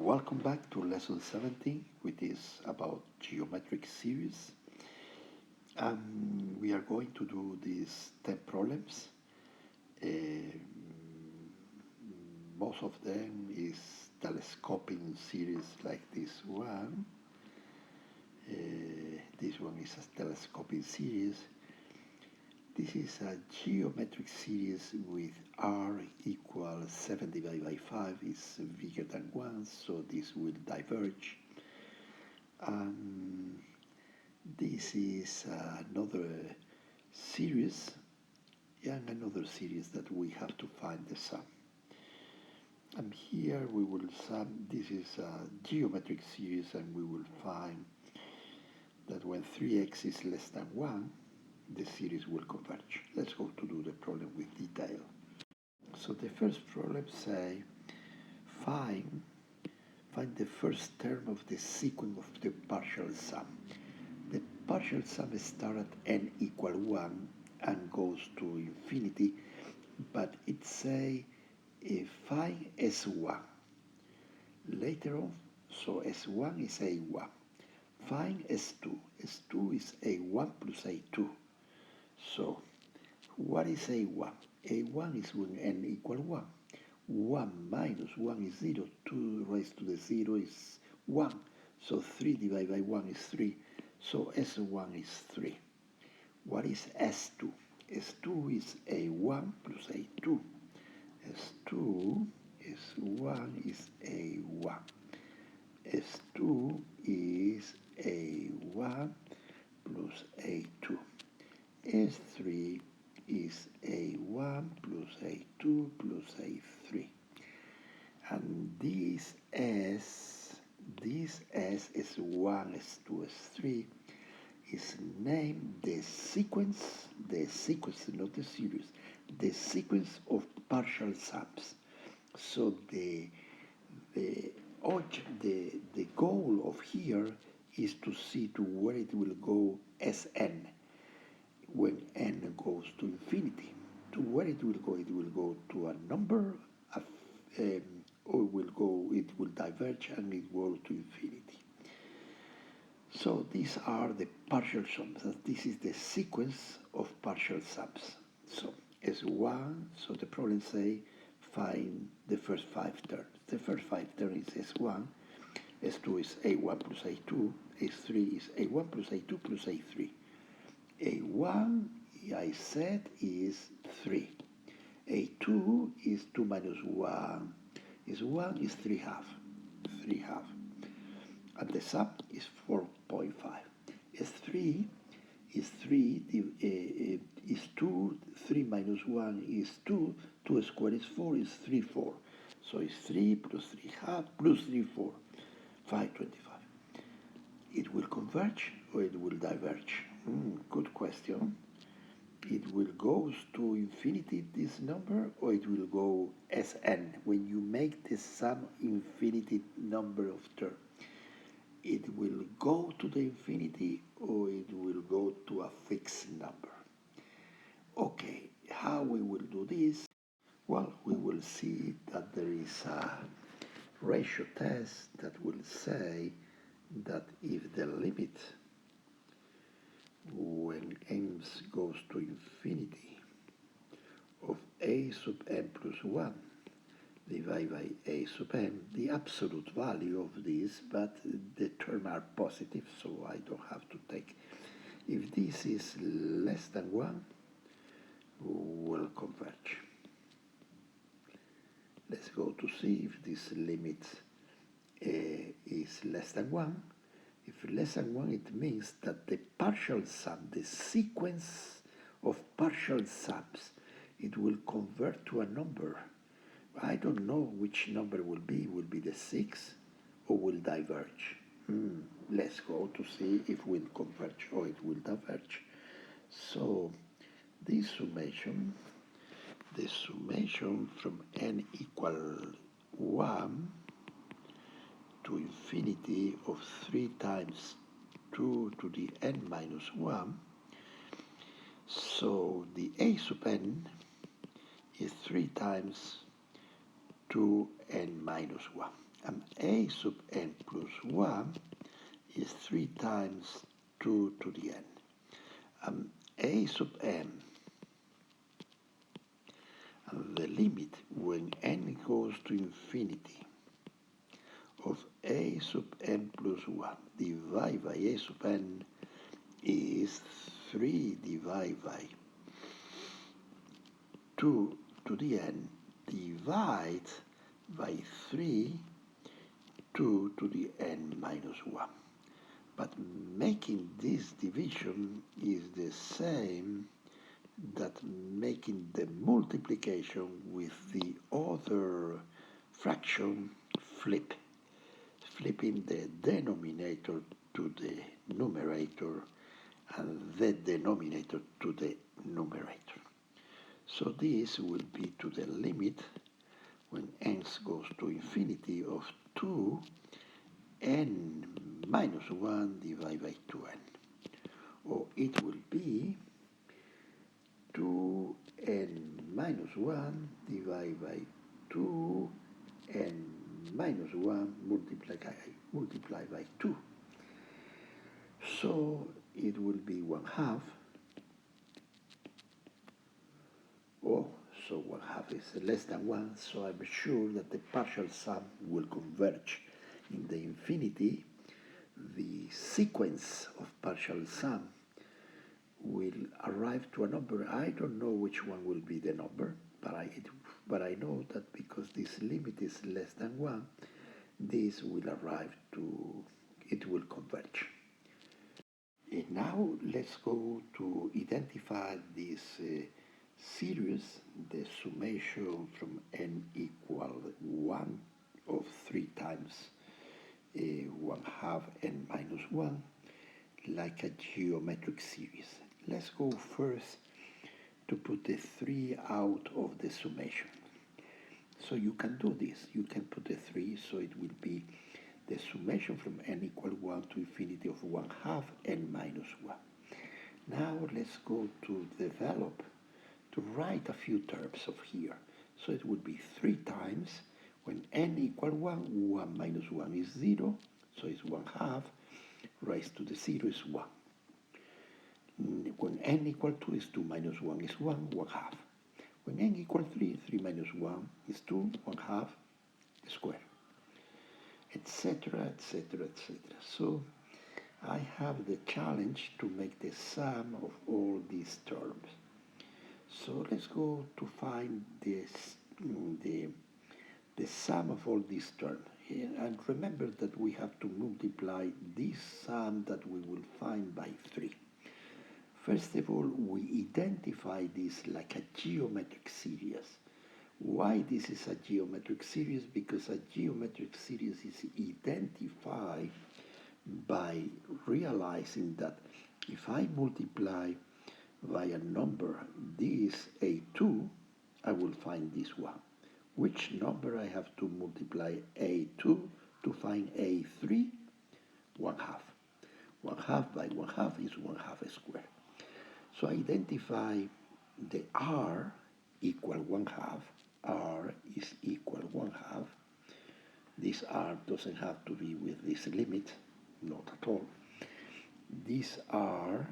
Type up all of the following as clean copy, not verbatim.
Welcome back to lesson 17, which is about geometric series. We are going to do these 10 problems. Most of them is telescoping series like this one. This one is a telescoping series. This is a geometric series with r equals 7 divided by 5 is bigger than 1, so this will diverge. This is another series, and another series that we have to find the sum. And here we will sum, this is a geometric series, and we will find that when 3x is less than 1, the series will converge. Let's go to do the problem with detail. So the first problem say find the first term of the sequence of the partial sum. The partial sum starts at n equal 1 and goes to infinity, but it say find S1. Later on, so S1 is A1. Find S2. S2 is A1 plus A2. So, what is A1? A1 is when n equal 1. 1 minus 1 is 0. 2 raised to the 0 is 1. So 3 divided by 1 is 3. So S1 is 3. What is S2? S2 is A1 plus A2. S2 is 1 is A1. S2 is A1 plus A2. S3 is A1 plus A2 plus A3. And this S is 1, S2, S3 is named the sequence, not the series, the sequence of partial sums. So the goal of here is to see to where it will go Sn when n goes to infinity. To where it will go to a number of, or it will diverge and it will go to infinity. So these are the partial sums. This is the sequence of partial sums. So S1, so the problem say find the first 5 terms. The first 5 terms is S1, S2 is A1 plus A2, S3 is A1 plus A2 plus A3. A1, I said, is 3. A2 is 2 minus 1 is 1 is 3 half. 3 half. And the sum is 4.5. S3 is 3 is 2. 3 minus 1 is 2. 2 squared is 4 is 3, 4. So it's 3 plus 3 half plus 3, 4. 525. It will converge or it will diverge? Good question. It will go to infinity, this number, or it will go Sn. When you make the sum infinity number of terms, it will go to the infinity or it will go to a fixed number. Okay, how we will do this? Well, we will see that there is a ratio test that will say that if the limit when n goes to infinity of a sub n plus 1 divided by a sub n, the absolute value of this, but the terms are positive, so I don't have to take. If this is less than 1, will converge. Let's go to see if this limit is less than 1. If less than 1, it means that the partial sum, the sequence of partial sums, it will convert to a number. I don't know which number will be. Will be the 6 or will diverge? Let's go to see if it will converge or it will diverge. So this summation, the summation from n equal 1 to infinity of 3 times 2 to the n minus 1. So the a sub n is 3 times 2n minus 1. A sub n plus 1 is 3 times 2 to the n. A sub n, the limit when n goes to infinity of a sub n plus 1 divided by a sub n is 3 divided by 2 to the n divided by 3 2 to the n minus 1. But making this division is the same that making the multiplication with the other fraction flipping the denominator to the numerator and the denominator to the numerator. So this will be to the limit when n goes to infinity of 2 n minus 1 divided by 2n. Or it will be 2n minus 1 divided by 2n minus 1 multiplied by 2. So it will be 1/2. So 1/2 is less than 1, so I'm sure that the partial sum will converge in the infinity. The sequence of partial sum will arrive to a number. I don't know which one will be the number, but I know that because this limit is less than 1, this will arrive to, it will converge. And now let's go to identify this series, the summation from n equal 1 of 3 times 1/2 n minus 1, like a geometric series. Let's go first to put the 3 out of the summation. So you can do this. You can put the 3, so it will be the summation from n equal 1 to infinity of 1/2 n minus 1. Now let's go to develop, to write a few terms of here. So it would be 3 times, when n equal 1, 1 minus 1 is 0, so it's 1/2, raised to the 0 is 1. When n equal 2 is 2 minus 1 is 1, 1/2. When n equal 3, 3 minus 1 is 2, 1/2 square, etc., etc., etc. So I have the challenge to make the sum of all these terms. So let's go to find this, the sum of all these terms. And remember that we have to multiply this sum that we will find by 3. First of all, we identify this like a geometric series. Why this is a geometric series? Because a geometric series is identified by realizing that if I multiply by a number this a2, I will find this one. Which number I have to multiply a2 to find a3? 1/2. 1/2 by 1/2 is 1/2 square. So identify the r equal 1/2. R is equal 1/2. This r doesn't have to be with this limit, not at all. This r,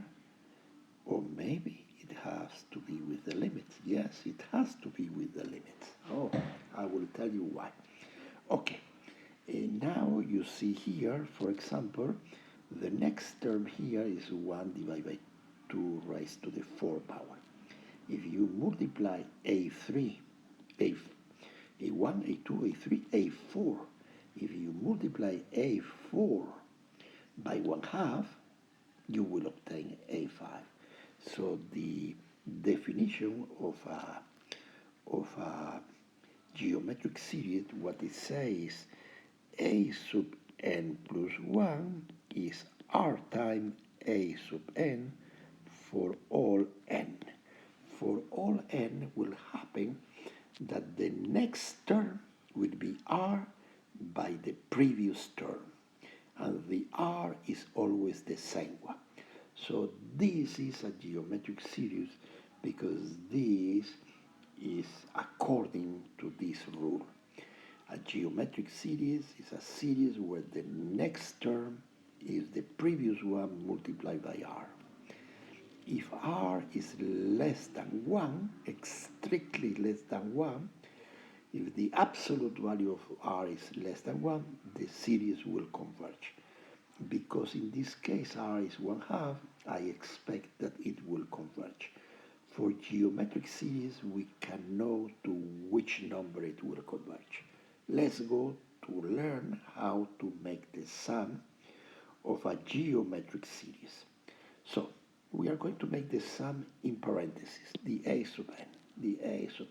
or maybe it has to be with the limit. Yes, it has to be with the limit. Oh, I will tell you why. Okay, now you see here, for example, the next term here is 1 divided by 2 raised to the 4 power. If you multiply a3, a1, a2, a3, a4, if you multiply a4 by 1/2, you will obtain a5. So the definition of a geometric series, what it says, a sub n plus 1 is r times a sub n for all n. For all n will happen that the next term will be r by the previous term, and the r is always the same one. So this is a geometric series because this is according to this rule. A geometric series is a series where the next term is the previous one multiplied by r. If r is less than 1, strictly less than 1, if the absolute value of r is less than 1, the series will converge. Because in this case r is 1/2, I expect that it will converge. For geometric series, we can know to which number it will converge. Let's go to learn how to make the sum of a geometric series. So, we are going to make the sum in parentheses, the a sub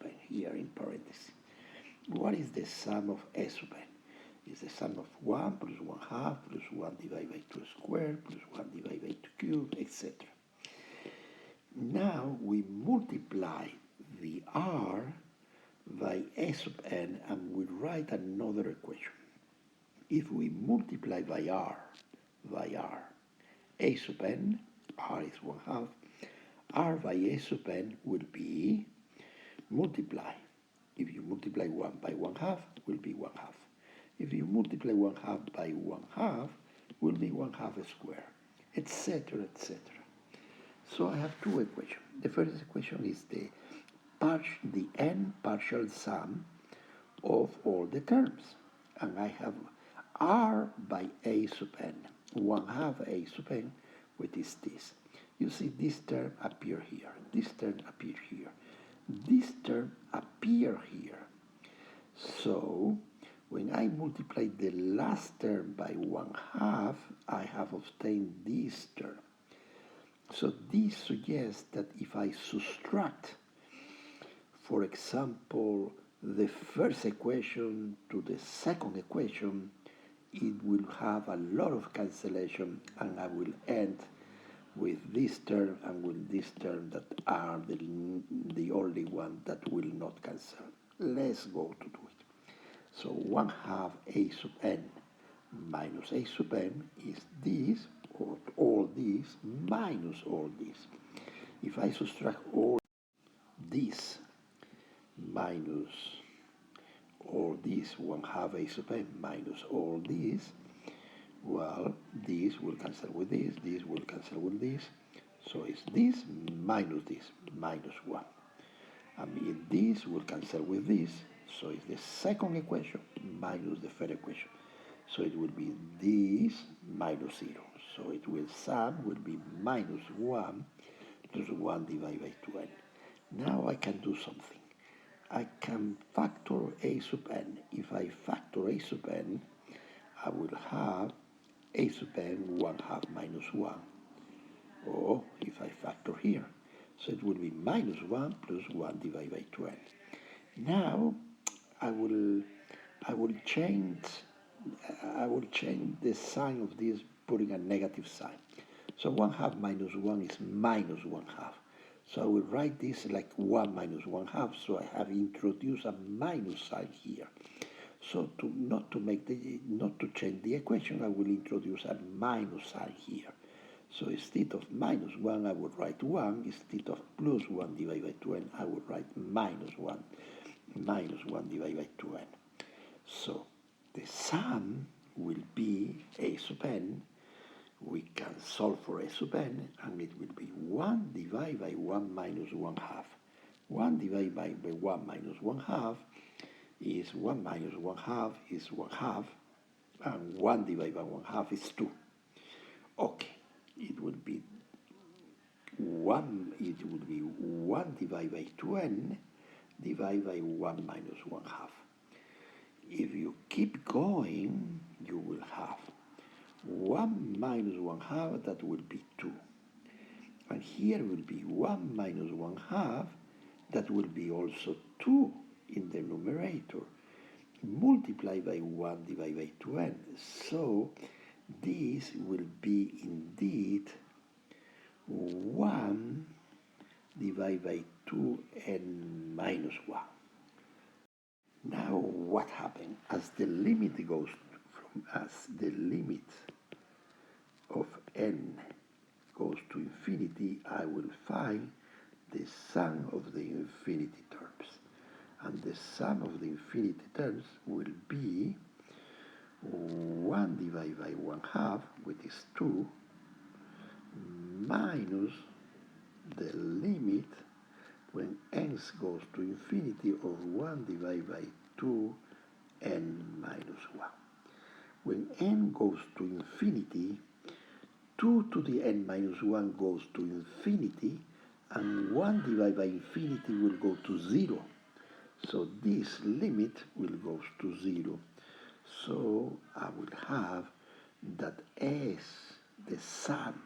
n here in parentheses. What is the sum of a sub n? It's the sum of 1 plus 1/2 plus 1 divided by 2 squared plus 1 divided by 2 cubed, etc. Now we multiply the r by a sub n and we write another equation. If we multiply by r, a sub n, r is 1/2, r by a sub n will be multiply. If you multiply 1 by 1/2, will be 1/2. If you multiply 1/2 by 1/2, will be 1/2 squared, etc., etc. So I have two equations. The first equation is the n partial sum of all the terms. And I have r by a sub n, 1/2 a sub n, which is this. You see this term appear here, this term appear here, this term appear here. So when I multiply the last term by 1/2, I have obtained this term. So this suggests that if I subtract, for example, the first equation to the second equation, it will have a lot of cancellation and I will end with this term and with this term that are the only one that will not cancel. Let's go to do it. So 1/2 a sub n minus a sub n is this, or all this, minus all this. If I subtract all this minus all this, 1/2 a sub n minus all this, well, this will cancel with this will cancel with this, so it's this, minus 1. I mean, this will cancel with this, so it's the second equation minus the third equation. So it will be this minus 0. So it will sum will be minus 1 plus 1 divided by 2n. Now I can do something. I can factor a sub n. If I factor a sub n, I will have a sub n 1/2 minus 1. Or if I factor here, so it will be minus 1 plus 1 divided by 2n. Now I will change the sign of this, putting a negative sign. So 1/2 minus 1 is minus 1/2. So I will write this like 1 minus 1/2. So I have introduced a minus sign here. So not to change the equation, I will introduce a minus sign here. So instead of minus 1, I would write 1. Instead of plus 1 divided by 2n, I would write minus 1 divided by 2n. So the sum will be a sub n. We can solve for a sub n, and it will be 1 divided by 1 minus 1/2. 1 divided by 1 minus 1/2 is 1 minus 1/2 is 1/2, and 1 divided by 1/2 is 2. Okay, it will be 1 divided by 2n divided by 1 minus 1/2. If you keep going, you will have 1 minus 1/2, that will be 2. And here will be 1 minus 1/2, that will be also 2 in the numerator, multiplied by 1 divided by 2n. So this will be indeed 1 divided by 2n minus 1. Now what happened? As the limit of n goes to infinity, I will find the sum of the infinity terms. And the sum of the infinity terms will be 1 divided by 1 half, which is 2, minus the limit when n goes to infinity of 1 divided by 2 n minus 1. When n goes to infinity, 2 to the n minus 1 goes to infinity, and 1 divided by infinity will go to 0. So this limit will go to 0. So I will have that the sum,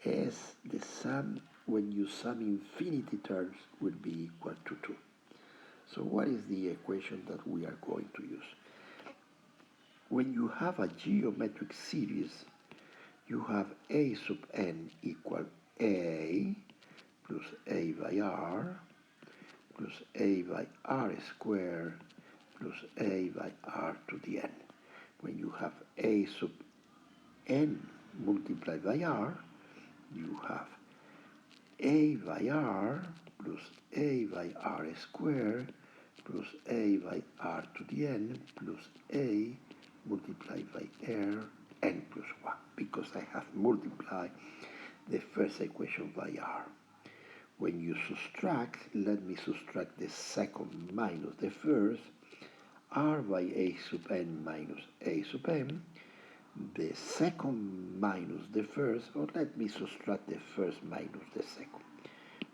the sum when you sum infinity terms will be equal to 2. So what is the equation that we are going to use? When you have a geometric series, you have a sub n equal a plus a by r plus a by r squared plus a by r to the n. When you have a sub n multiplied by r, you have a by r plus a by r squared plus a by r to the n plus a multiplied by r n plus 1, because I have multiplied the first equation by r. When you subtract, let me subtract the second minus the first, r by a sub n minus a sub n, the second minus the first, or let me subtract the first minus the second.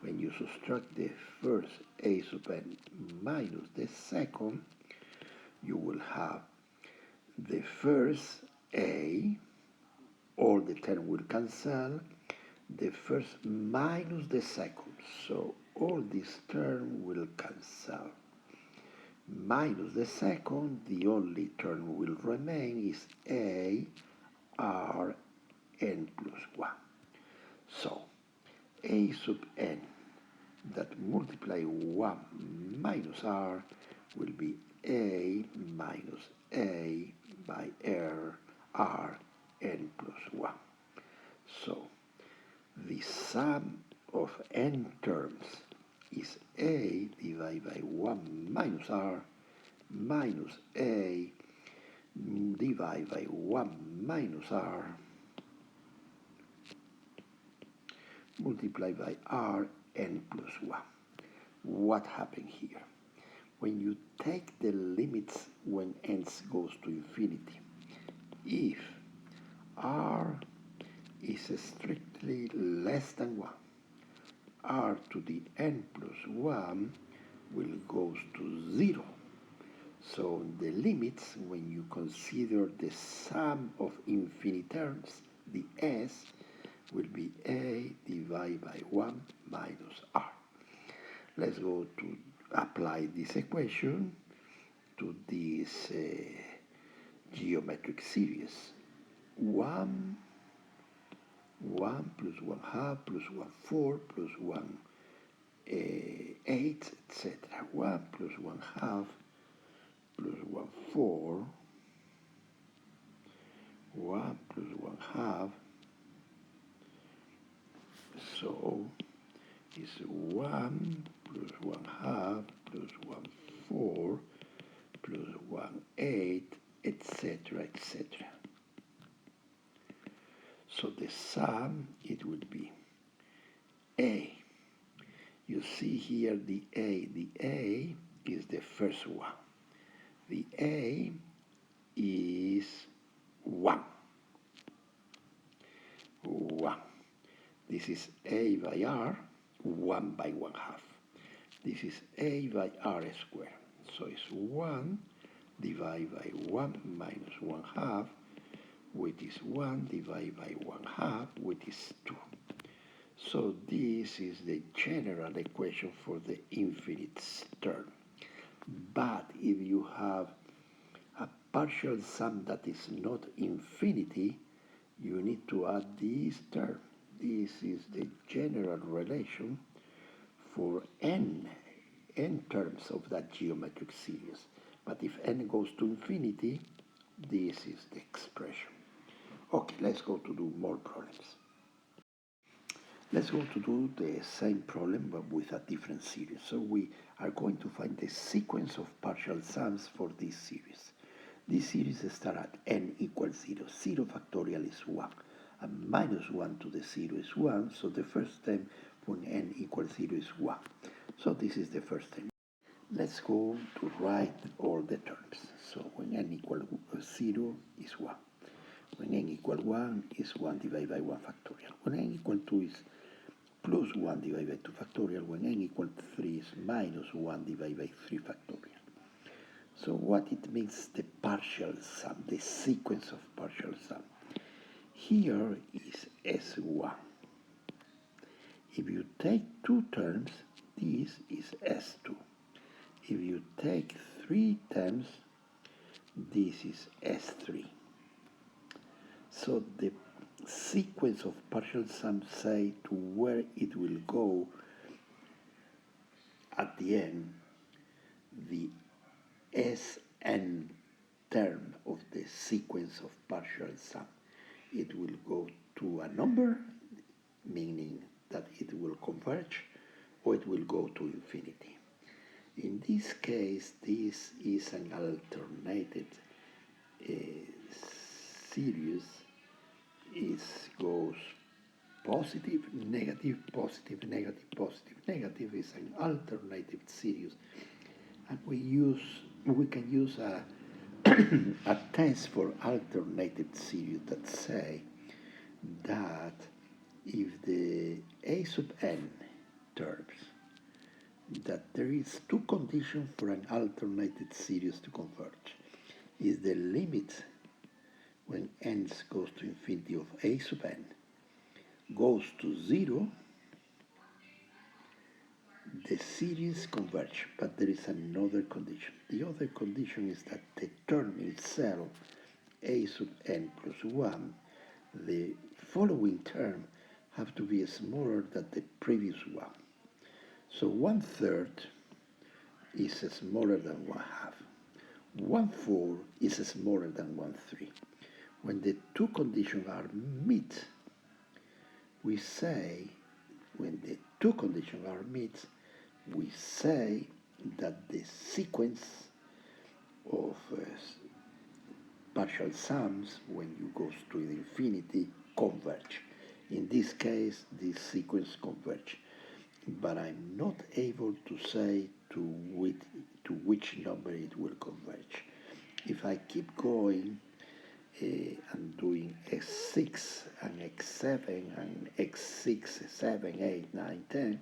When you subtract the first a sub n minus the second, you will have the first a, all the term will cancel, the first minus the second, so all this term will cancel. Minus the second, the only term will remain is a r n plus 1. So a sub n that multiply 1 minus r will be a minus a by r n plus 1. So the sum of n terms is a divided by 1 minus r minus a divided by 1 minus r multiplied by r n plus 1. What happened here? When you take the limits when n goes to infinity, if r is strictly less than 1, r to the n plus 1 will go to 0. So the limits, when you consider the sum of infinite terms, the s will be a divided by 1 minus r. Let's go to apply this equation to this geometric series. 1 plus 1 half plus 1 4 plus 1 8, etc. 1 plus 1 half plus 1 4, 1 plus 1 half, so it's 1 plus 1 half plus 1 4 plus 1 8, etc., etc. So the sum, it would be a. You see here the a is the first one. The a is 1. 1. This is a by r, 1 by 1 half. This is a by r squared. So it's 1 divided by 1 minus 1 half, which is 1 divided by 1 half, which is 2. So this is the general equation for the infinite term. But if you have a partial sum that is not infinity, you need to add this term. This is the general relation for n terms of that geometric series. But if n goes to infinity, this is the expression. Okay, let's go to do more problems. Let's go to do the same problem but with a different series. So we are going to find the sequence of partial sums for this series. This series starts at n equals 0. 0 factorial is 1. And minus 1 to the 0 is 1. So the first term when n equals 0 is 1. So this is the first term. Let's go to write all the terms. So when n equals 0 is 1. When n equals 1 is 1 divided by 1 factorial. When n equals 2 is plus 1 divided by 2 factorial. When n equals 3 is minus 1 divided by 3 factorial. So what it means, the partial sum, the sequence of partial sum. Here is S1. If you take two terms, this is S2. If you take three terms, this is S3. So the sequence of partial sum say to where it will go at the end, the Sn term of the sequence of partial sum. It will go to a number, meaning that it will converge, or it will go to infinity. In this case, this is an alternated series. It goes positive, negative, positive, negative, positive, negative. Is an alternative series, and we can use a a test for alternative series that say that if the a sub n terms, that there is two conditions for an alternated series to converge. Is the limit when n goes to infinity of a sub n goes to 0, the series converge, but there is another condition. The other condition is that the term itself, a sub n plus 1, the following term have to be smaller than the previous one. So 1/3 is smaller than 1/2. 1/4 is smaller than 1/3. When the two conditions are met, we say, when the two conditions are met, we say that the sequence of partial sums, when you go to infinity, converge. In this case, this sequence converge. But I'm not able to say to which number it will converge. If I keep going and doing x6 and x7 and x6, 7, 8, 9, 10,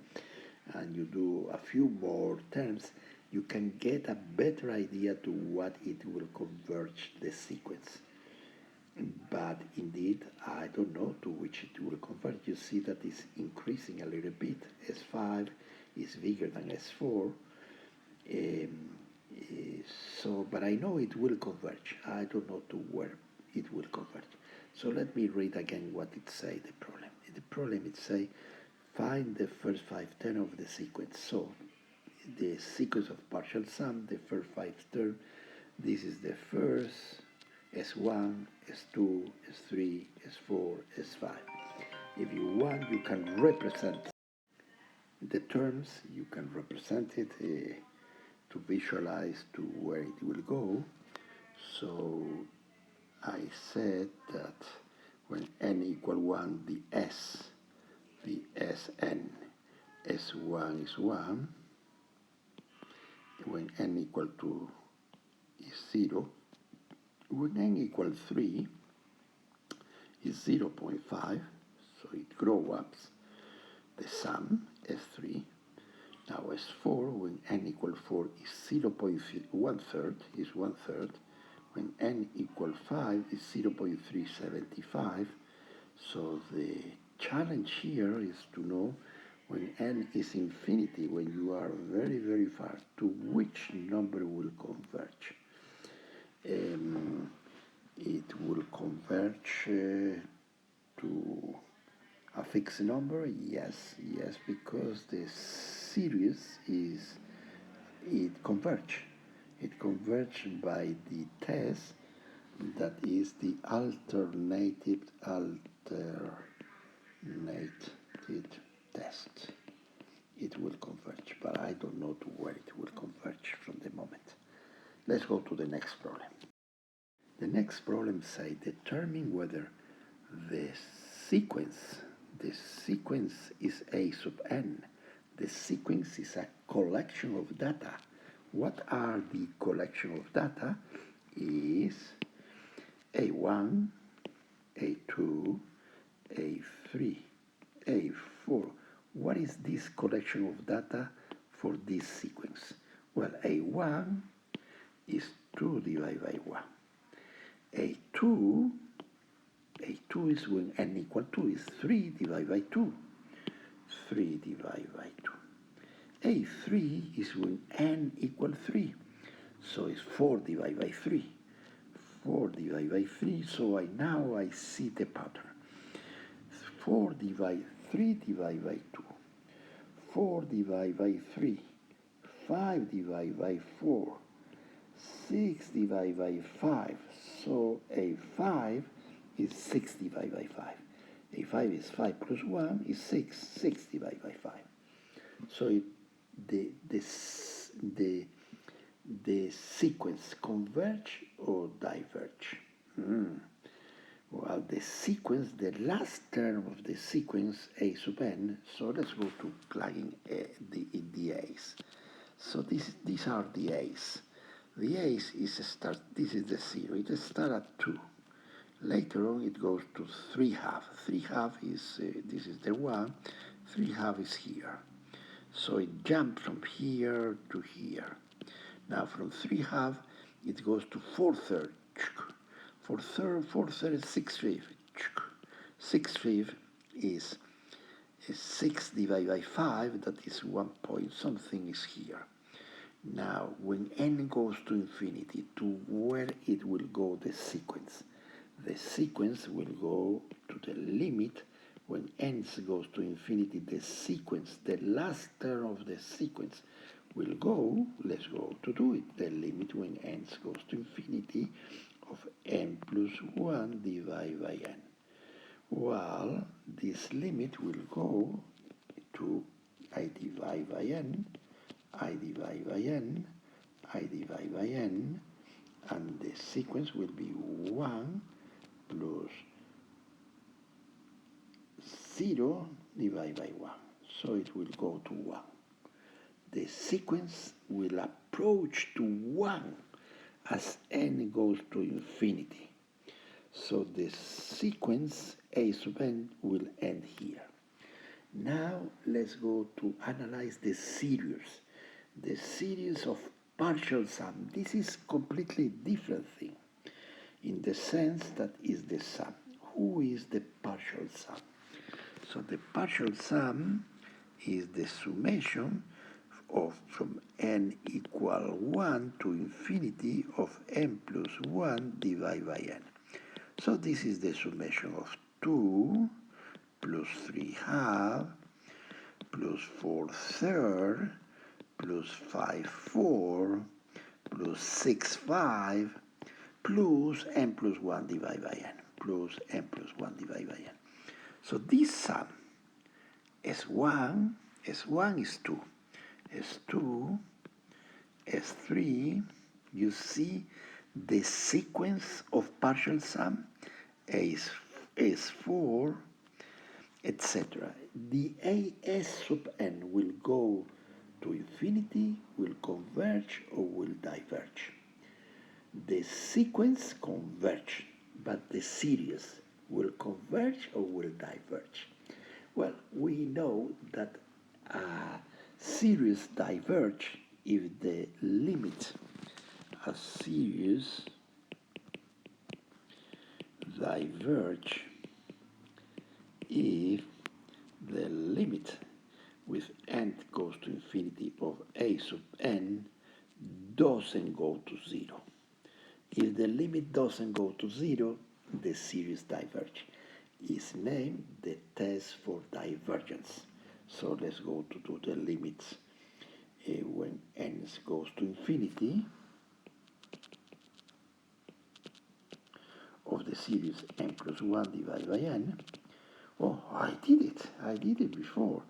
and you do a few more terms, you can get a better idea to what it will converge the sequence. But indeed, I don't know to which it will converge. You see that it's increasing a little bit. S5 is bigger than S4. But I know it will converge. I don't know to where it will converge. So let me read again what it say, the problem. The problem it say, find the first 5 terms of the sequence. So the sequence of partial sum, the first 5 terms, this is the first, S1, S2, S3, S4, S5. If you want, you can represent the terms, you can represent it to visualize to where it will go. So I said that when n equal 1, the Sn, S1 is 1. When n equal 2 is 0. When n equals 3 is 0.5, so it grows up the sum, S3. Now S4, when n equals 4 is 0.1/3, is 1/3. When n equals 5 is 0.375. So the challenge here is to know when n is infinity, when you are very, very far, to which number will converge. It will converge to a fixed number, yes, because the series it converge. It converge by the test that is the alternate it test. It will converge, but I don't know to where it will converge from the moment. Let's go to the next problem. The next problem says determine whether the sequence, the sequence is A sub n. The sequence is a collection of data. What are the collection of data? Is A1, A2, A3, A4. What is this collection of data for this sequence? Well, A1 is 2 divided by 1. A2, A2 is when n equal 2 is 3 divided by 2. 3 divided by 2. A3 is when n equal 3. So it's 4 divided by 3. 4 divided by 3, so now I see the pattern. 4 divided 3 divided by 2. 4 divided by 3. 5 divided by 4. 6 divided by 5. So A5 is 6 divided by 5. A5 is 5 plus 1 is 6. 6 divided by 5. So the sequence converge or diverge? Well, the sequence, the last term of the sequence A sub n, so let's go to plugging the A's. So these are the A's. The A's is a start, this is the 0, it starts at 2. Later on it goes to 3 half. 3 half is, this is the 1, 3 half is here. So it jumps from here to here. Now from 3 half it goes to 4 thirds. 4 thirds is 6 fifths. 6 fifths is 6 divided by 5, that is 1 point something is here. Now when n goes to infinity, to where it will go the sequence? The sequence will go to the limit. When n goes to infinity, the sequence, the last term of the sequence will go, let's go to do it, the limit when n goes to infinity of n plus 1 divided by n. Well, this limit will go to I divide by n, I divide by n, I divide by n, and the sequence will be 1 plus 0 divided by 1. So it will go to 1. The sequence will approach to 1 as n goes to infinity. So the sequence A sub n will end here. Now let's go to analyze the series. The series of partial sum. This is completely different thing in the sense that is the sum. Who is the partial sum? So the partial sum is the summation of from n equal 1 to infinity of n plus 1 divided by n. So this is the summation of 2 plus 3 half plus 4 third plus 5 4 plus 6 5 plus n plus 1 divided by n plus n plus 1 divided by n. So this sum S1 is 2. S2, S3, you see the sequence of partial sum, S4, etc. The AS sub n will go to infinity, will converge, or will diverge. The sequence converge, but the series will converge or will diverge. Well, we know that series diverge if the limit a series diverge if the limit with n goes to infinity of A sub n doesn't go to 0. If the limit doesn't go to 0, the series diverge. Is named the test for divergence. So let's go to do the limits when n goes to infinity of the series n plus 1 divided by n. Oh, I did it before.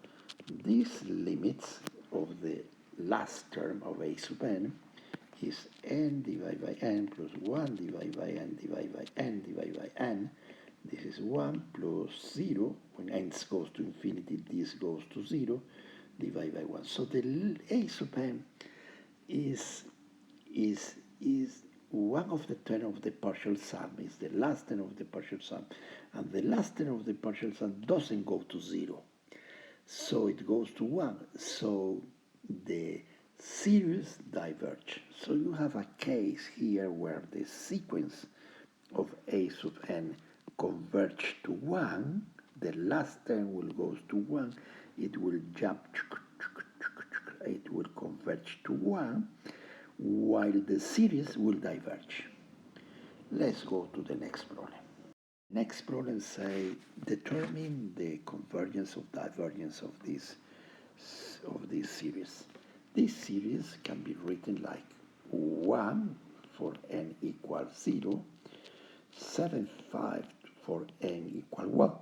These limits of the last term of a sub n is n divided by n plus 1 divided by n divided by n divided by n. This is 1 plus 0. When n goes to infinity, this goes to 0, divided by 1. So the a sub n is, is one of the term of the partial sum, is the last term of the partial sum. And the last term of the partial sum doesn't go to 0. So it goes to 1. So the series diverge. So you have a case here where the sequence of a sub n converge to 1. The last term will go to 1. It will jump, it will converge to 1, while the series will diverge. Let's go to the next problem. Next problem say determine the convergence or divergence of this series. This series can be written like 1 for n equals 0, 7, 5 for n equal 1,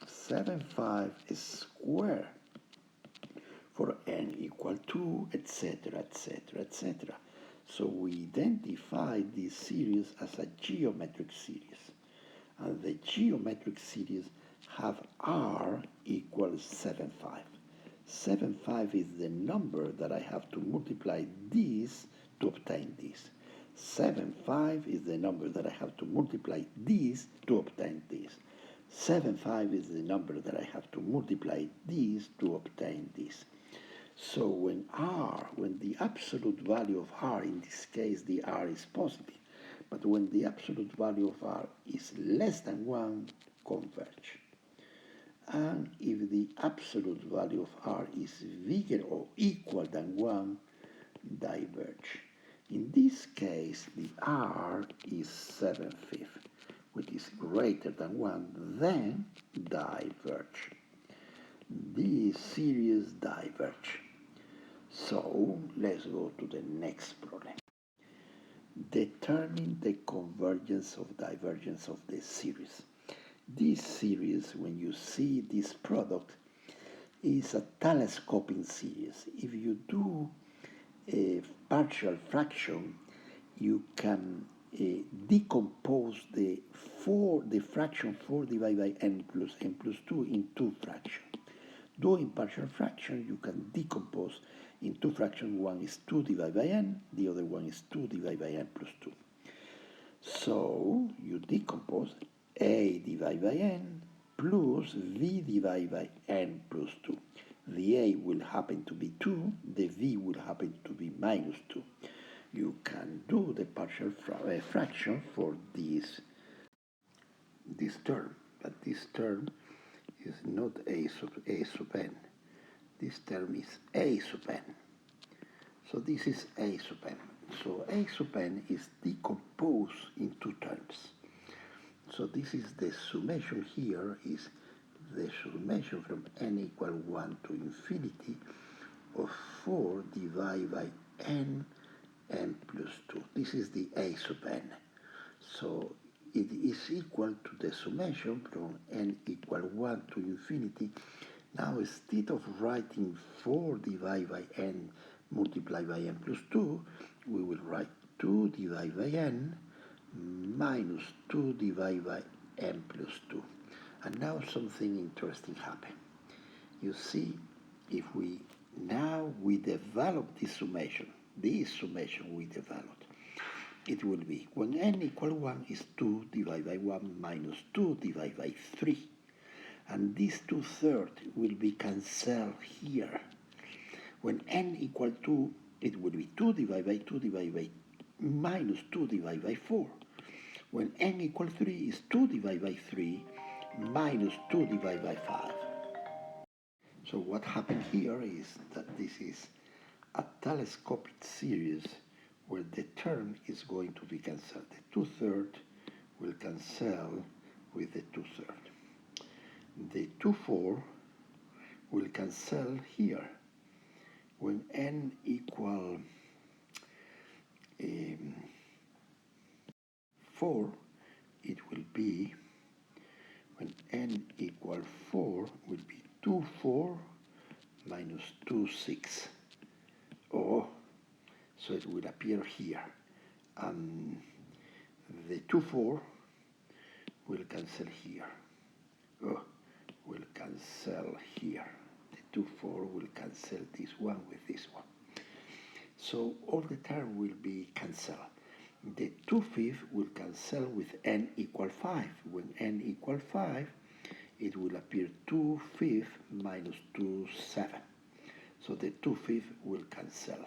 7, 5 is square for n equal 2, etc., etc., etc. So we identify this series as a geometric series. And the geometric series have r equals 7, 5. 7, 5 is the number that I have to multiply this to obtain this. 7, 5 is the number that I have to multiply this to obtain this. 7, 5 is the number that I have to multiply this to obtain this. So when the absolute value of r, in this case the r is positive, but when the absolute value of r is less than 1, converge. And if the absolute value of r is bigger or equal than 1, diverge. In this case, the r is 7/5, which is greater than 1, then diverge. These series diverge. So let's go to the next problem. Determine the convergence or divergence of the series. This series, when you see this product, is a telescoping series. If you do a partial fraction, you can decompose the fraction 4 divided by n plus 2 in two fractions. Doing partial fraction, you can decompose in two fractions. One is 2 divided by n, the other one is 2 divided by n plus 2. So you decompose a divided by n plus v divided by n plus 2. The a will happen to be 2, the v will happen to be minus 2. You can do the partial fraction for this term, but this term is not a sub n. This term is a sub n. So this is a sub n. So a sub n is decomposed in two terms. So this is the summation here, is the summation from n equal 1 to infinity of 4 divided by n plus 2. This is the a sub n. So it is equal to the summation from n equal 1 to infinity. Now instead of writing 4 divided by n multiplied by n plus 2, we will write 2 divided by n minus 2 divided by n plus 2. And now something interesting happened. You see, if we develop this summation we developed, it will be, when n equal 1 is 2 divided by 1 minus 2 divided by 3. And these 2/3 will be cancelled here. When n equal 2, it will be 2 divided by 2 divided by minus 2 divided by 4. When n equal 3 is 2 divided by 3 minus 2 divided by 5. So what happened here is that this is a telescopic series where the term is going to be cancelled. The 2/3 will cancel with the 2/3. The 2/4 will cancel here. When n equal 4, it will be, when n equal 4 will be 2, 4 minus 2, 6. Oh, so it will appear here. The 2, 4 will cancel here. Oh, will cancel here. The 2, 4 will cancel this one with this one. So all the term will be cancelled. The 2/5 will cancel with n equal 5. When n equal 5, it will appear 2/5 minus 2, 7. So the 2/5 will cancel.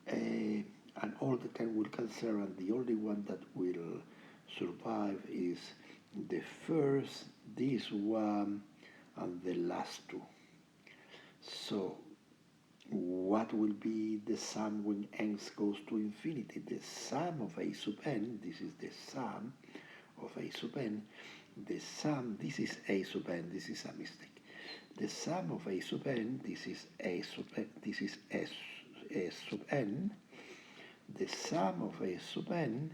And all the term will cancel, and the only one that will survive is the first, this one, and the last two. So what will be the sum when n goes to infinity? The sum of a sub n, this is the sum of a sub n, the sum, this is a sub n, this is a mistake. The sum of a sub n, this is a sub n, this is a sub n, the sum of a sub n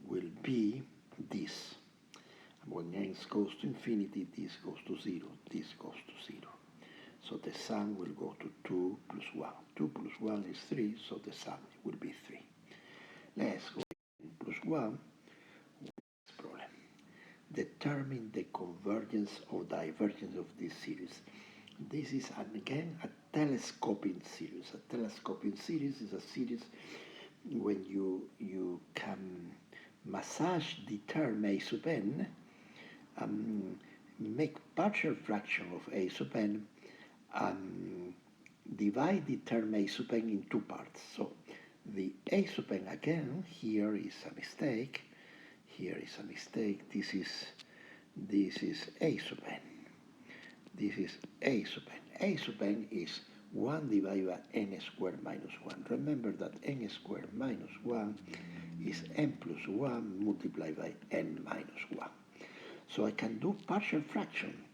will be this. When n goes to infinity, this goes to 0, this goes to 0. So the sum will go to 2 plus 1. 2 plus 1 is 3, so the sum will be 3. Let's go plus 1. Next problem. Determine the convergence or divergence of this series. This is, again, a telescoping series. A telescoping series is a series when you can massage the term a sub n, make partial fraction of a sub n, divide the term a sub n in two parts. So the a sub n again, here is a mistake, here is a mistake, this is a sub n, this is a sub n. A sub n is 1 divided by n squared minus 1. Remember that n squared minus 1 is n plus 1 multiplied by n minus 1. So I can do partial fraction.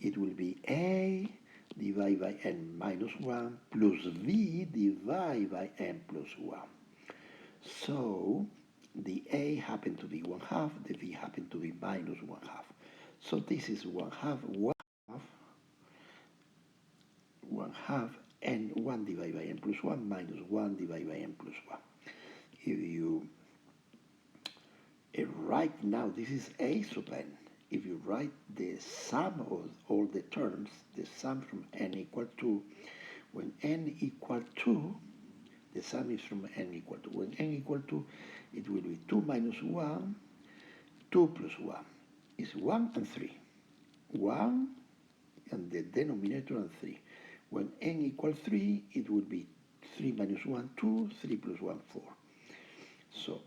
It will be a divided by n minus 1 plus v divided by n plus 1. So the a happened to be 1/2, the v happened to be minus 1/2. So this is 1/2, 1/2, and 1 divided by n plus 1 minus 1 divided by n plus 1. If you write now, this is a sub n. If you write the sum of all the terms, the sum from n equal to, when n equal to, the sum is from n equal to. When n equal to, it will be 2 minus 1, 2 plus 1 is 1 and 3. 1 and the denominator and 3. When n equals 3, it will be 3 minus 1, 2, 3 plus 1, 4. So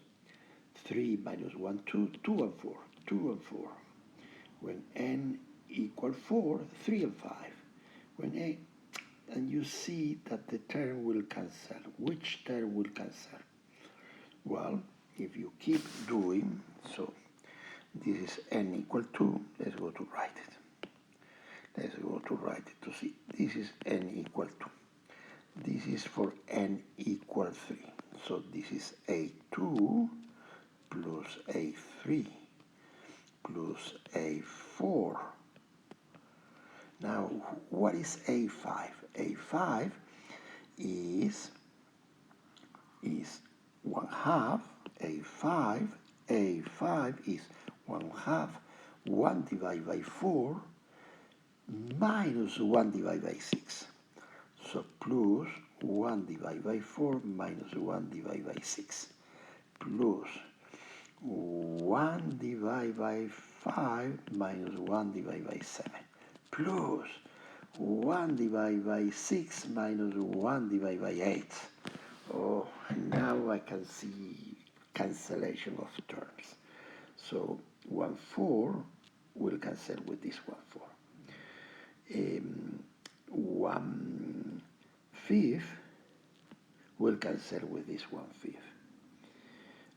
3 minus 1, 2, 2 and 4, 2 and 4. When n equals 4, 3 and 5. When n, and you see that the term will cancel. Which term will cancel? Well, if you keep doing, so this is n equal to, let's go to write it. Let's go to write it to see. This is n equal to. This is for n equal 3. So this is a2 plus a3 plus a4. Now, what is a5? a5 is 1/2. a5 is 1/2, 1 divided by 4 minus 1 divided by 6. So plus 1 divided by 4 minus 1 divided by 6 plus 1 divided by 5 minus 1 divided by 7 plus 1 divided by 6 minus 1 divided by 8. Oh, and now I can see cancellation of terms. So 1/4 will cancel with this 1/4. 1/5 will cancel with this 1/5.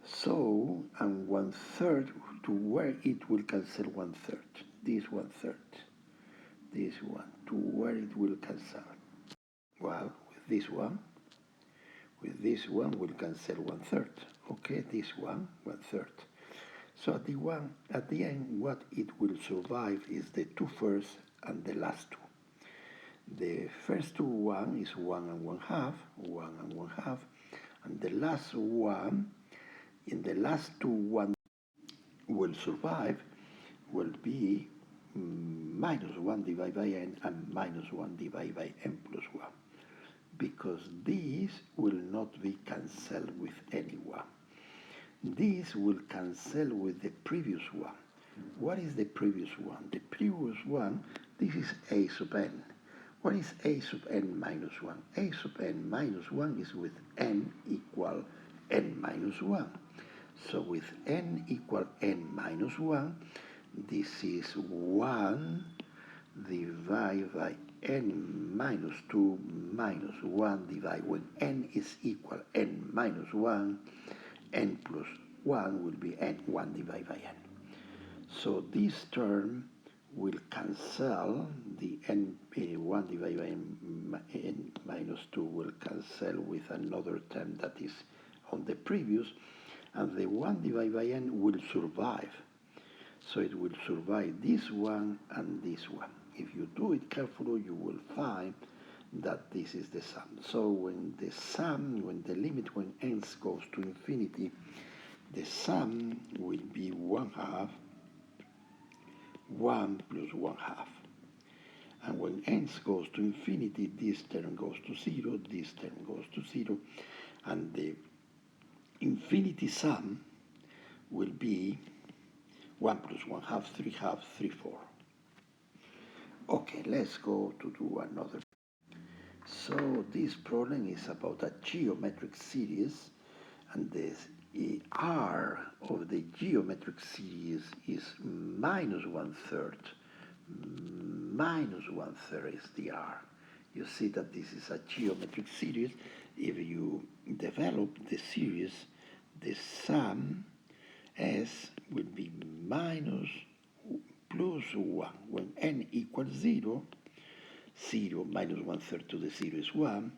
So, and 1/3, to where it will cancel 1/3. This 1/3. This one, to where it will cancel. Well, with this one will cancel 1/3. Okay, this one, 1/3. So at the end, what it will survive is the two first and the last two. The first two one is 1 and 1/2, and the last one, in the last two one will survive, will be -1 divided by n and -1 divided by n plus 1, because these will not be cancelled with anyone. This will cancel with the previous one. What is the previous one? The previous one, this is a sub n. What is a sub n minus 1? A sub n minus 1 is with n equal n minus 1. So with n equal n minus 1, this is 1 divided by n minus 2 minus 1 divided when n is equal n minus 1, n plus 1 will be n1 divided by n. So this term will cancel the n1 divided by n minus 2 will cancel with another term that is on the previous, and the 1 divided by n will survive. So it will survive this one and this one. If you do it carefully, you will find that this is the sum. So when the limit when n goes to infinity, the sum will be 1/2, 1 plus 1/2. And when n goes to infinity, this term goes to 0, this term goes to 0, and the infinity sum will be 1 plus 1/2, 3/2, 3/4. Okay, let's go to do another. So this problem is about a geometric series, and the r of the geometric series is -1/3. -1/3 is the r. You see that this is a geometric series. If you develop the series, the sum s will be minus plus 1. When n equals 0, 0 minus 1/3 to the 0 is 1.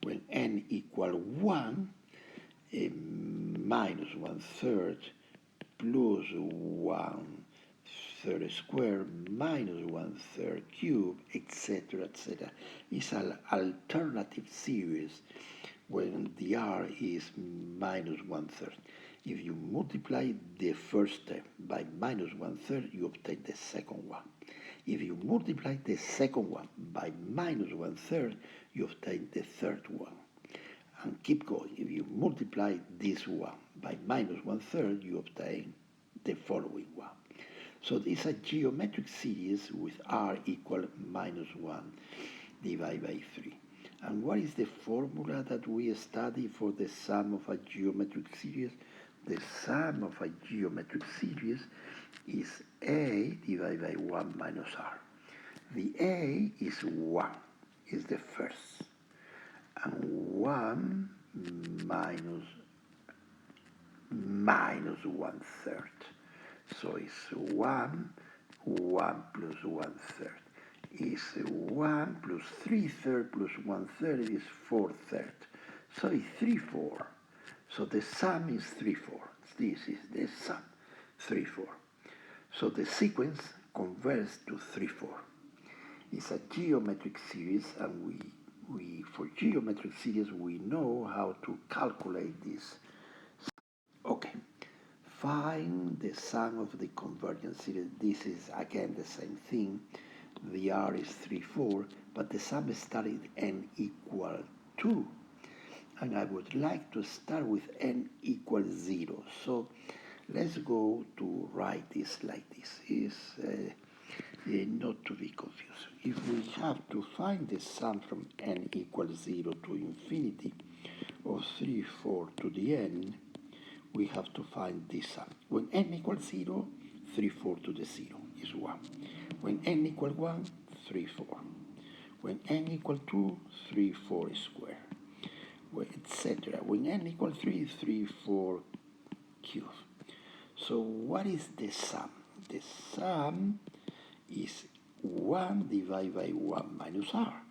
When n equals 1, minus 1/3 plus 1/3 squared minus 1/3 cubed, etc., etc. It's an alternative series when the r is minus 1/3. If you multiply the first term by minus 1/3, you obtain the second one. If you multiply the second one by minus 1/3, you obtain the third one. And keep going. If you multiply this one by minus 1/3, you obtain the following one. So this is a geometric series with r equal -1 divided by 3. And what is the formula that we study for the sum of a geometric series? The sum of a geometric series is a divided by 1 minus r. The a is 1, is the first, and 1 minus 1/3. So it's 1 plus 1/3 is 1 plus 3/3 plus 1/3 is 4/3. So it's 3/4. So the sum is 3/4. This is the sum, 3/4. So the sequence converges to 3/4. It's a geometric series, and we for geometric series we know how to calculate this. Okay, find the sum of the convergent series. This is again the same thing. The r is 3/4, but the sum started n equal 2. And I would like to start with n equals 0. So let's go to write this like this. Is not to be confused. If we have to find the sum from n equals 0 to infinity of 3/4 to the n, we have to find this sum. When n equals 0, 3/4 to the 0 is 1. When n equals 1, 3/4. When n equals 2, 3/4 squared, etc. When n equals 3, 3/4 cubed. So what is the sum? The sum is 1 divided by 1 minus r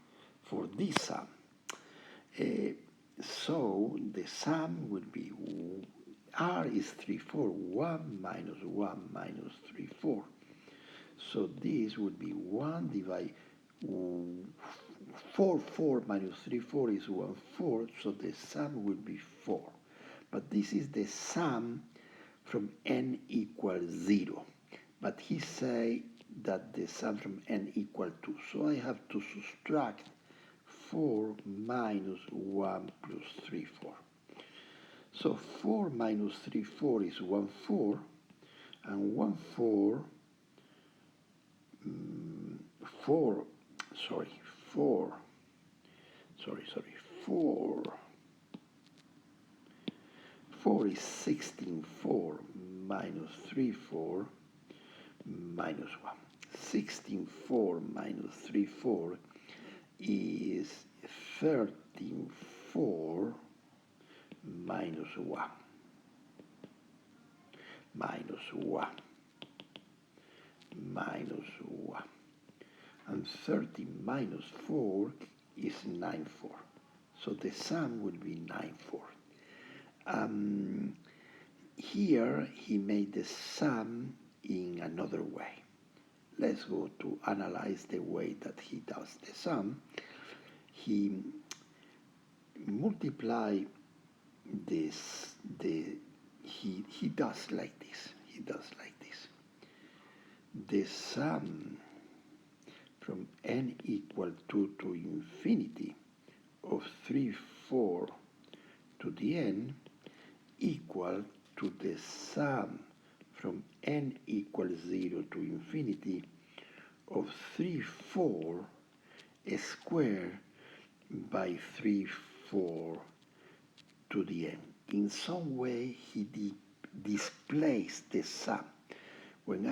for this sum. So the sum will be r is 3, 4. 1 minus 1 minus 3, 4. So this would be 1 divided 4, 4 minus 3, 4 is 1, 4. So the sum will be 4. But this is the sum from n equals 0. But he say that the sum from n equals 2. So I have to subtract 4 minus 1 plus 3, 4. So 4 minus 3, 4 is 1, 4. And 1, 4, 4, sorry, 4, sorry, 4. 4 is 16, 4 minus 3, 4 minus 1. 16, 4 minus 3, 4 is 13, 4 minus 1. Minus 1. Minus 1. And 30 minus 4 is 9, 4. So the sum will be 9, 4. Here he made the sum in another way. Let's go to analyze the way that he does the sum. He multiply this, he does like this. He does like this. The sum from n equal 2 to infinity of 3, 4 to the n equal to the sum from n equals 0 to infinity of 3, 4 squared by 3, 4 to the n. In some way, he displays the sum. When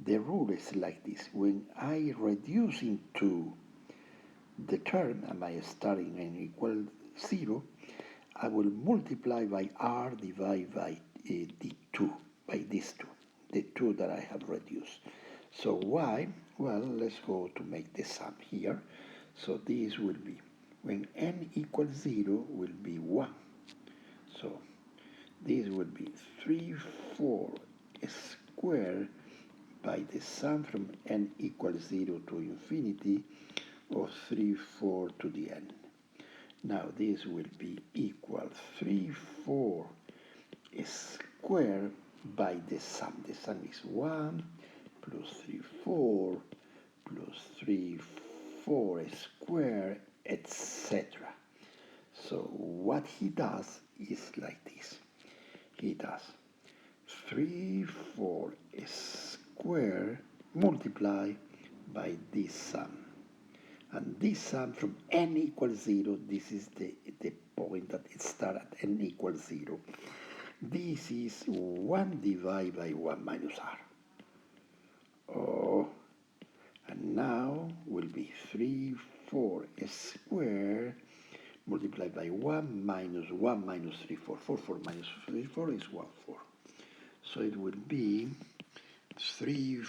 the rule is like this. When I reduce into the term, and I starting n equal 0, I will multiply by r divided by the 2, by this 2, the 2 that I have reduced. So why? Well, let's go to make the sum here. So this will be, when n equals 0, will be 1. So this will be 3, 4 squared by the sum from n equals 0 to infinity of 3, 4 to the n. Now this will be equal 3, 4 squared by the sum. The sum is 1 plus 3, 4 plus 3, 4 squared, etc. So what he does is like this. He does 3, 4 squared multiplied by this sum. And this sum from n equals 0, this is the point that it starts at n equals 0. This is 1 divided by 1 minus r. Oh, and now will be 3, 4 squared multiplied by 1 minus 3, 4. 4 minus 3, 4 is 1, 4. So it will be 3,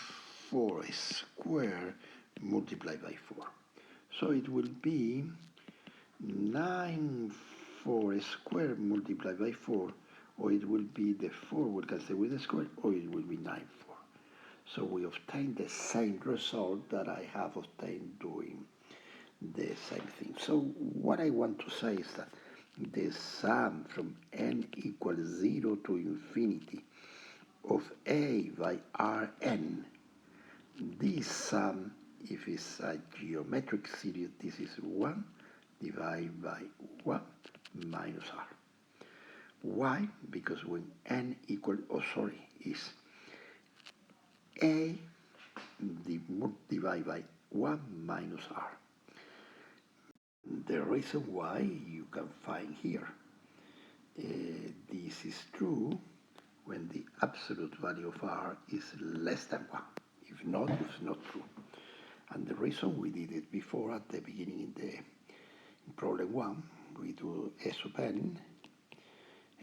4 squared multiplied by 4. So it will be 9, 4 squared multiplied by 4, or it will be the 4 will cancel with the square, or it will be 9, 4. So we obtain the same result that I have obtained doing the same thing. So what I want to say is that the sum from n equals 0 to infinity of a by Rn, this sum, if it's a geometric series, this is 1 divided by 1 minus r. Why? Because when n equals, is a divided by 1 minus r. The reason why you can find here, this is true when the absolute value of r is less than 1. If not, it's not true. And the reason we did it before at the beginning in problem 1, we do S of n.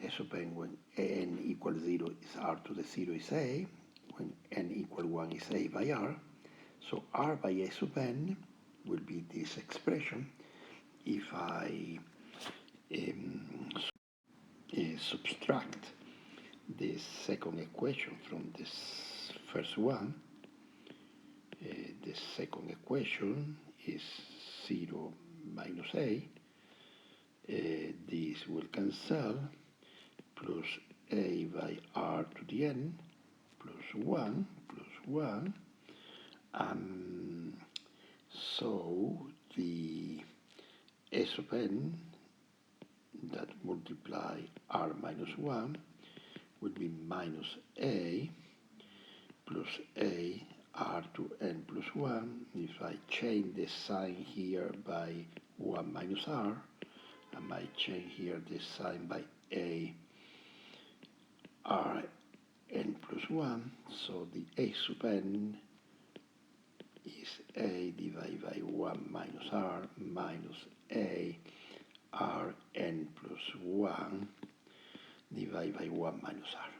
S of n when n equals 0 is r to the 0 is a. When n equals 1 is a by r. So r by S of n will be this expression. if I subtract the second equation from this first one, the second equation is 0 minus a. This will cancel, plus a by r to the n, plus 1, so the s of n that multiply r minus 1 will be minus a plus a r to n plus 1. If I change the sign here by 1 minus r, I might change here the sign by a r n plus 1, so the a sub n is a divided by 1 minus r minus a r n plus 1 divided by 1 minus r.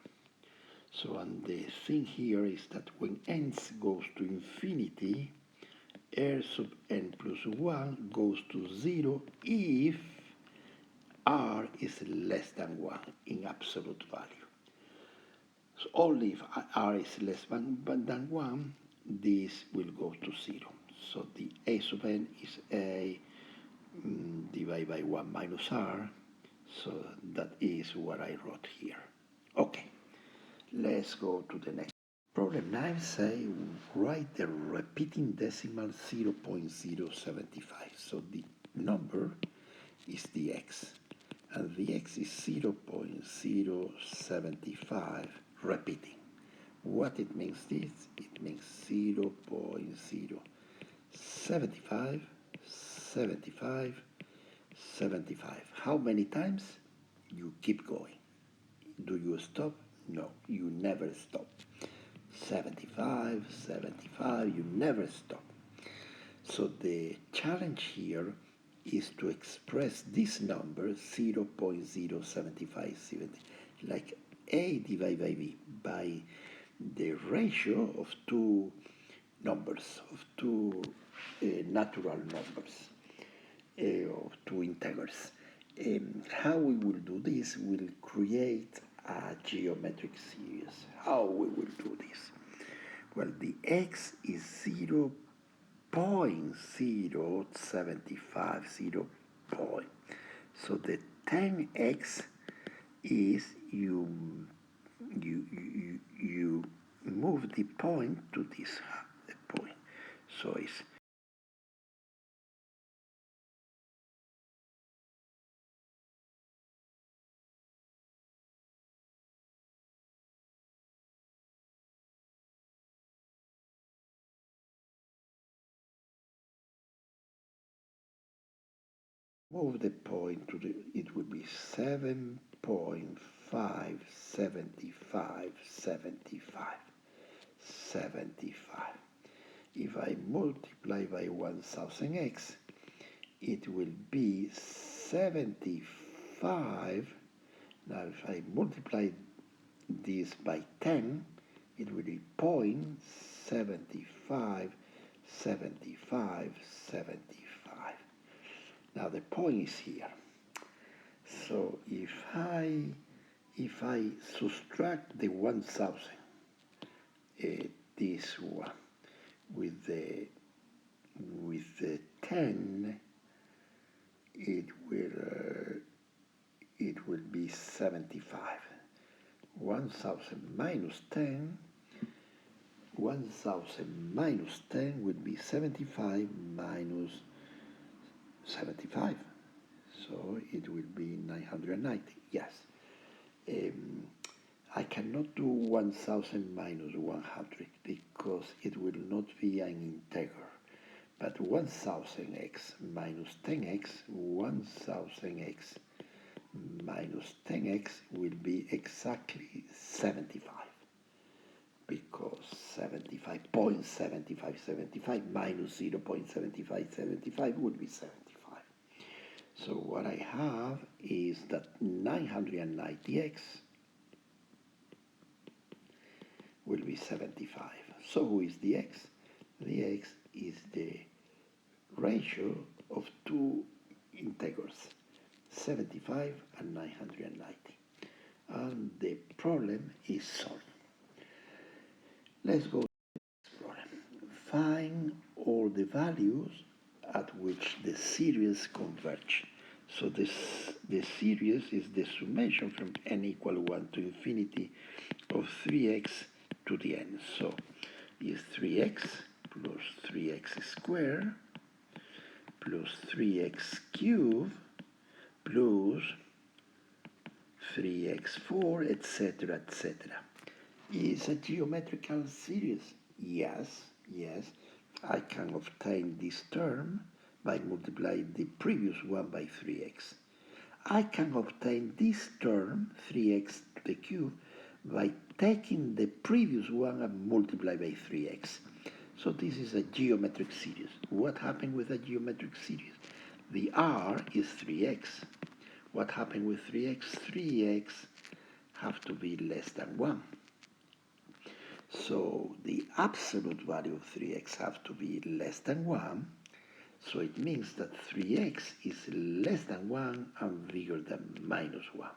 So, and the thing here is that when n goes to infinity, r sub n plus 1 goes to 0 if r is less than 1 in absolute value. So only if r is less than 1, this will go to 0. So the a sub n is a divided by 1 minus r. So that is what I wrote here. Okay, let's go to the next. Problem 9 say write the repeating decimal 0.075. So the number is the x, and the x is 0.075 repeating. What it means this? It means 0.075, 75, 75. How many times? You keep going. Do you stop? No, you never stop. 75, 75, you never stop. So the challenge here is to express this number 0.07570 like a divided by b by the ratio of two numbers, of two natural numbers, of two integers. How we will do this? We'll create a geometric series. How we will do this? Well, the x is 0.075, 0 point. So the 10x is you move the point to this point. So it's move the point to the, it would be 7.575, 75. If I multiply by 1000x, it will be 75. Now if I multiply this by 10, it will be 0.75, 75. Now the point is here. So if I subtract the 1000, this one with the 10, it will be 75. 1000 minus 10, 1000 minus 10 would be 75 minus 75. So it will be 990. Yes. I cannot do 1000 minus 100 because it will not be an integer. But 1000x minus 10x, 1000x minus 10x will be exactly 75. Because 75.7575 minus 0.7575 would be 75. So what I have is that 990x will be 75. So who is the x? The x is the ratio of two integers 75 and 990. And the problem is solved. Let's go to the problem. Find all the values at which the series converge. So the series is the summation from n equal 1 to infinity of 3x to the n. So is 3x plus 3x squared plus 3x cubed plus 3x4, etc., etc. Is a geometrical series? Yes, yes. I can obtain this term by multiplying the previous one by 3x. I can obtain this term, 3x to the cube, by taking the previous one and multiply by 3x. So this is a geometric series. What happened with a geometric series? The r is 3x. What happened with 3x? 3x have to be less than 1. So the absolute value of 3x have to be less than 1. So it means that 3x is less than 1 and bigger than minus 1.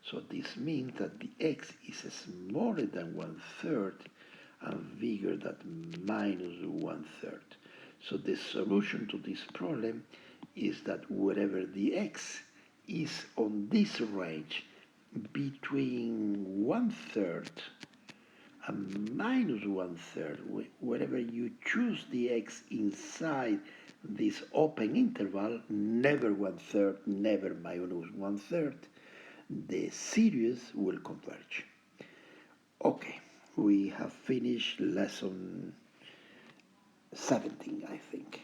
So this means that the x is smaller than 1/3 and bigger than minus 1/3. So the solution to this problem is that wherever the x is on this range between 1/3 and minus 1/3, wherever you choose the x inside this open interval, never 1/3, never minus 1/3, the series will converge. Okay, we have finished lesson 17, I think.